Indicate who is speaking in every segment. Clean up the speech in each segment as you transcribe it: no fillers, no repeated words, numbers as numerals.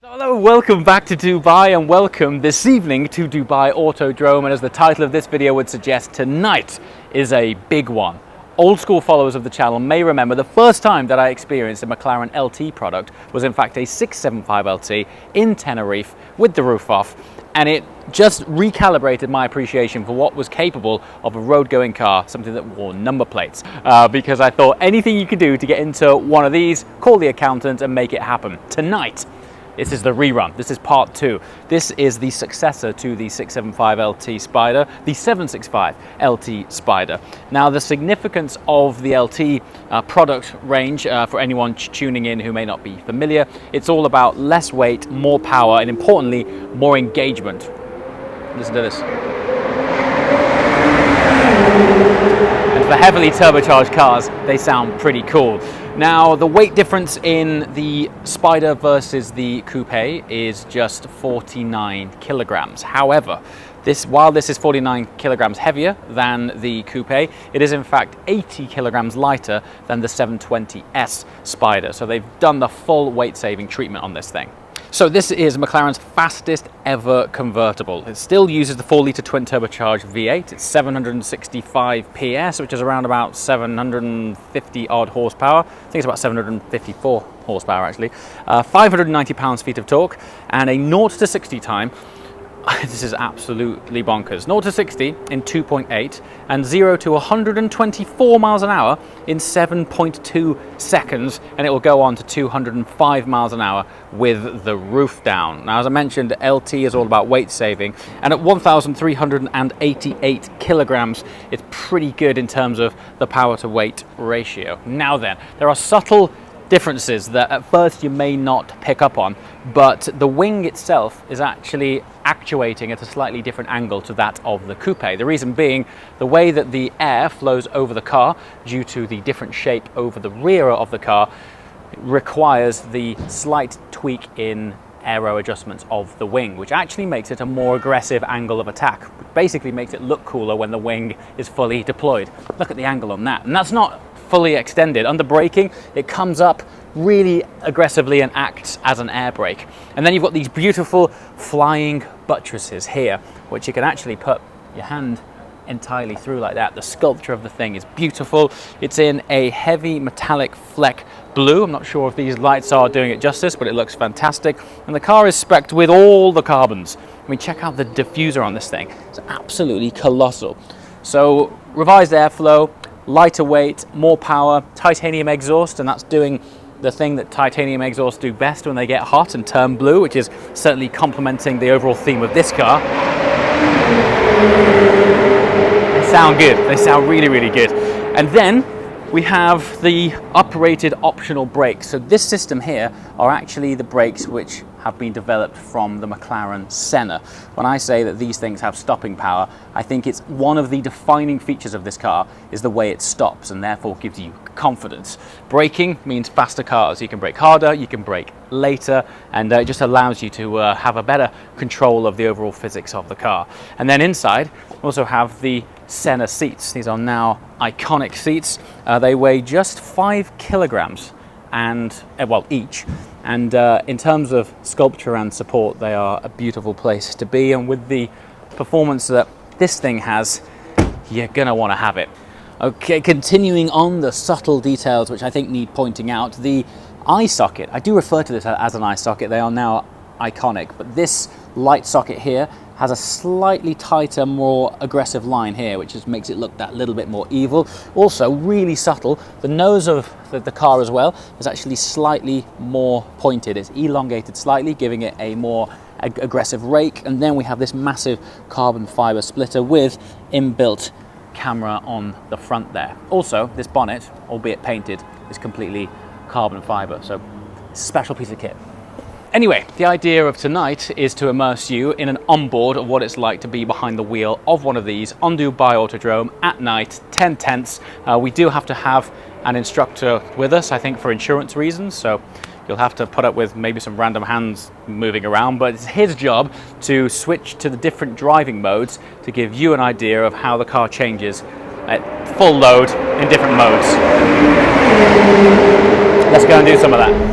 Speaker 1: Hello, welcome back to Dubai and welcome this evening to Dubai Autodrome, and as the title of this video would suggest, tonight is a big one. Old school followers of the channel may remember the first time that I experienced a McLaren LT product was in fact a 675 LT in Tenerife with the roof off, and it just recalibrated my appreciation for what was capable of a road-going car, something that wore number plates, because I thought anything you could do to get into one of these, call the accountant and make it happen. Tonight, this is the rerun. This is part 2. This is the successor to the 675 LT Spider, the 765 LT Spider. Now, the significance of the LT product range, for anyone tuning in who may not be familiar, it's all about less weight, more power, and importantly, more engagement. Listen to this. And for heavily turbocharged cars, they sound pretty cool. Now, the weight difference in the Spider versus the Coupe is just 49 kilograms. However, while this is 49 kilograms heavier than the Coupe, it is in fact 80 kilograms lighter than the 720S Spider. So they've done the full weight saving treatment on this thing. So this is McLaren's fastest ever convertible. It still uses the 4-litre twin turbocharged V8. It's 765 PS, which is around about 750 odd horsepower. I think it's about 754 horsepower actually. 590 pounds-feet of torque, and a 0 to 60 time. This is absolutely bonkers. 0 to 60 in 2.8 and 0 to 124 miles an hour in 7.2 seconds, and it will go on to 205 miles an hour with the roof down. Now, as I mentioned, LT is all about weight saving, and at 1,388 kilograms, it's pretty good in terms of the power to weight ratio. Now then, there are subtle differences that at first you may not pick up on, but the wing itself is actually actuating at a slightly different angle to that of the Coupe. The reason being the way that the air flows over the car due to the different shape over the rear of the car requires the slight tweak in aero adjustments of the wing, which actually makes it a more aggressive angle of attack, which basically makes it look cooler when the wing is fully deployed. Look at the angle on that, and that's not fully extended. Under braking, it comes up really aggressively and acts as an air brake. And then you've got these beautiful flying buttresses here, which you can actually put your hand entirely through like that. The sculpture of the thing is beautiful. It's in a heavy metallic fleck blue. I'm not sure if these lights are doing it justice, but it looks fantastic. And the car is spec'd with all the carbons. I mean, check out the diffuser on this thing. It's absolutely colossal. So revised airflow, lighter weight, more power, titanium exhaust, and that's doing the thing that titanium exhausts do best when they get hot and turn blue, which is certainly complementing the overall theme of this car. They sound good. They sound really, really good. And then we have the uprated optional brakes. So this system here are actually the brakes which have been developed from the McLaren Senna. When I say that these things have stopping power, I think it's one of the defining features of this car is the way it stops and therefore gives you confidence. Braking means faster cars. You can brake harder, you can brake later, and it just allows you to have a better control of the overall physics of the car. And then inside, we also have the Senna seats. These are now iconic seats. They weigh just 5 kilograms and well, each. And in terms of sculpture and support, they are a beautiful place to be. And with the performance that this thing has, you're gonna want to have it. Okay, continuing on the subtle details, which I think need pointing out, the eye socket. I do refer to this as an eye socket. They are now iconic, but this light socket here has a slightly tighter, more aggressive line here, which just makes it look that little bit more evil. Also, really subtle, the nose of the car as well is actually slightly more pointed. It's elongated slightly, giving it a more aggressive rake. And then we have this massive carbon fiber splitter with inbuilt camera on the front there. Also, this bonnet, albeit painted, is completely carbon fiber, so it's a special piece of kit. Anyway, the idea of tonight is to immerse you in an onboard of what it's like to be behind the wheel of one of these on Dubai Autodrome at night, 10 tenths. We do have to have an instructor with us, I think for insurance reasons, so you'll have to put up with maybe some random hands moving around, but it's his job to switch to the different driving modes to give you an idea of how the car changes at full load in different modes. Let's go and do some of that.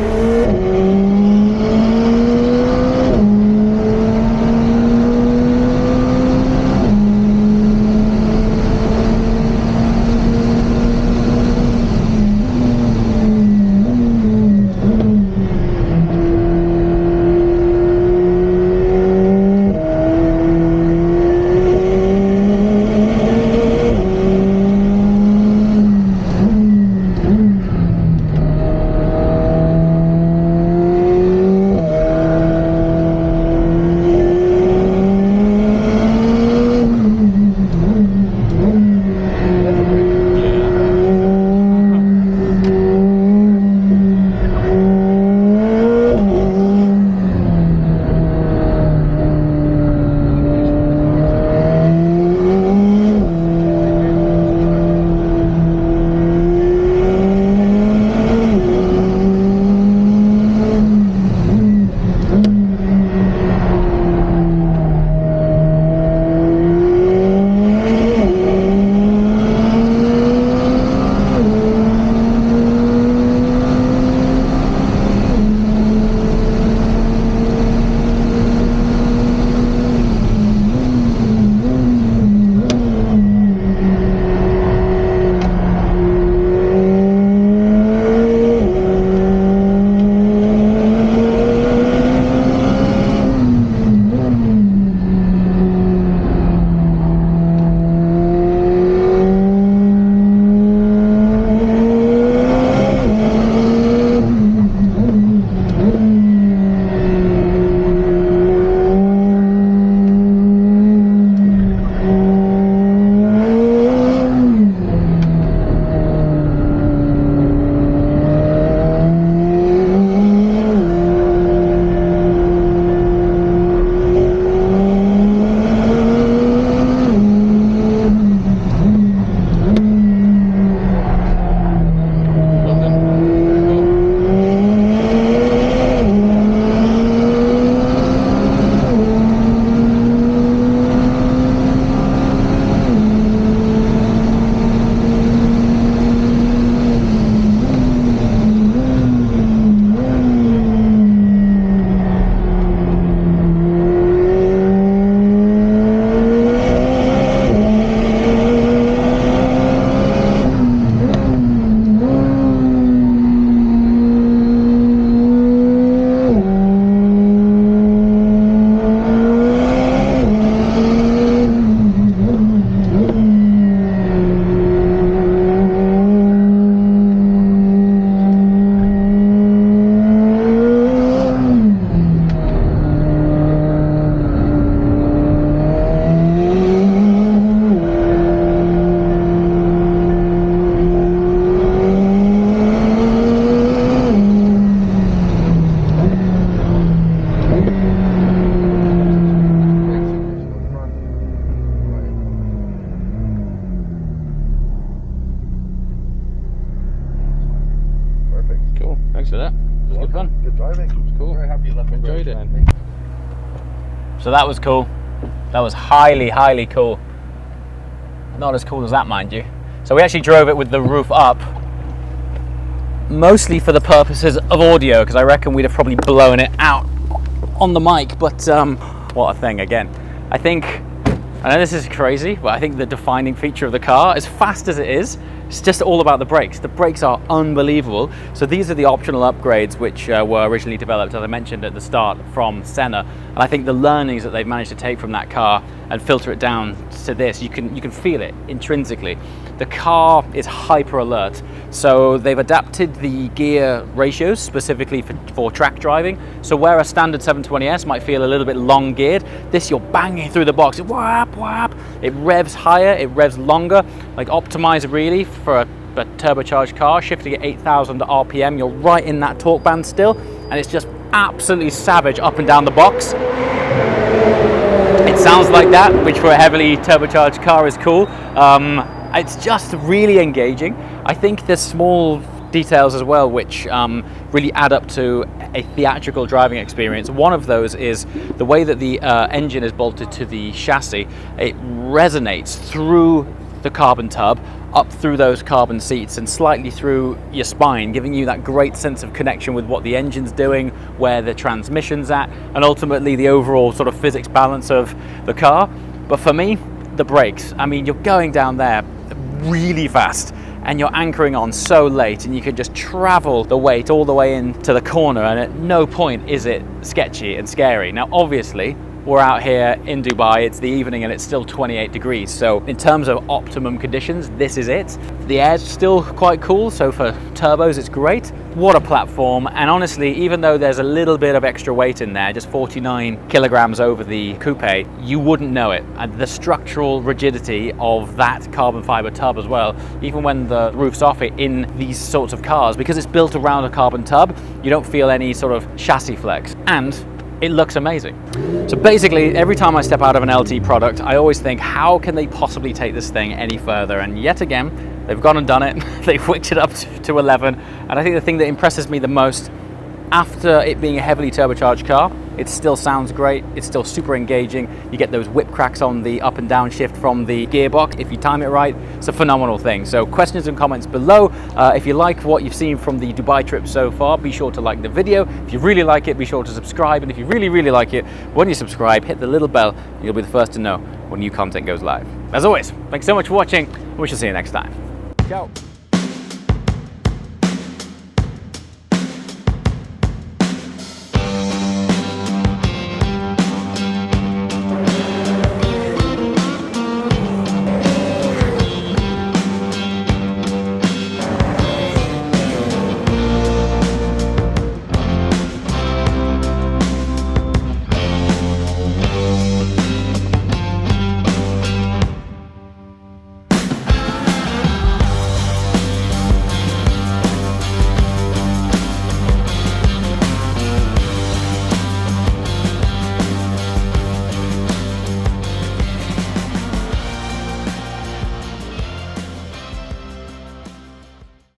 Speaker 1: Cool. Thanks for that. It was good fun.
Speaker 2: Good driving.
Speaker 1: It was cool.
Speaker 2: Very happy you left.
Speaker 1: Enjoyed it. So that was cool. That was highly, highly cool. Not as cool as that, mind you. So we actually drove it with the roof up, mostly for the purposes of audio, because I reckon we'd have probably blown it out on the mic. But what a thing again. I know this is crazy, but I think the defining feature of the car, as fast as it is, it's just all about the brakes. The brakes are unbelievable. So these are the optional upgrades which were originally developed, as I mentioned at the start, from Senna. And I think the learnings that they've managed to take from that car and filter it down to this, you can feel it intrinsically. The car is hyper alert. So they've adapted the gear ratios specifically for track driving. So where a standard 720S might feel a little bit long geared, this you're banging through the box. Whap, whap. It revs higher, it revs longer, like optimized really for a turbocharged car, shifting at 8,000 RPM. You're right in that torque band still, and it's just absolutely savage up and down the box. It sounds like that, which for a heavily turbocharged car is cool. It's just really engaging. I think there's small details as well which really add up to a theatrical driving experience. One of those is the way that the engine is bolted to the chassis. It resonates through the carbon tub, up through those carbon seats and slightly through your spine, giving you that great sense of connection with what the engine's doing, where the transmission's at, and ultimately the overall sort of physics balance of the car. But for me, the brakes. I mean, you're going down there really fast and you're anchoring on so late, and you can just travel the weight all the way into the corner, and at no point is it sketchy and scary. Now obviously we're out here in Dubai, it's the evening and it's still 28 degrees, so in terms of optimum conditions, this is it. The air's still quite cool, so for turbos it's great. What a platform. And honestly, even though there's a little bit of extra weight in there, just 49 kilograms over the coupe, you wouldn't know it. And the structural rigidity of that carbon fiber tub as well, even when the roof's off it in these sorts of cars, because it's built around a carbon tub, you don't feel any sort of chassis flex, and it looks amazing. So basically, every time I step out of an LT product, I always think, how can they possibly take this thing any further? And yet again, they've gone and done it. They've wicked it up to 11. And I think the thing that impresses me the most, after it being a heavily turbocharged car, it still sounds great. It's still super engaging. You get those whip cracks on the up and down shift from the gearbox. If you time it right, it's a phenomenal thing. So questions and comments below. If you like what you've seen from the Dubai trip so far, be sure to like the video. If you really like it, be sure to subscribe. And if you really, really like it, when you subscribe, hit the little bell. You'll be the first to know when new content goes live. As always, thanks so much for watching. We shall see you next time. Ciao.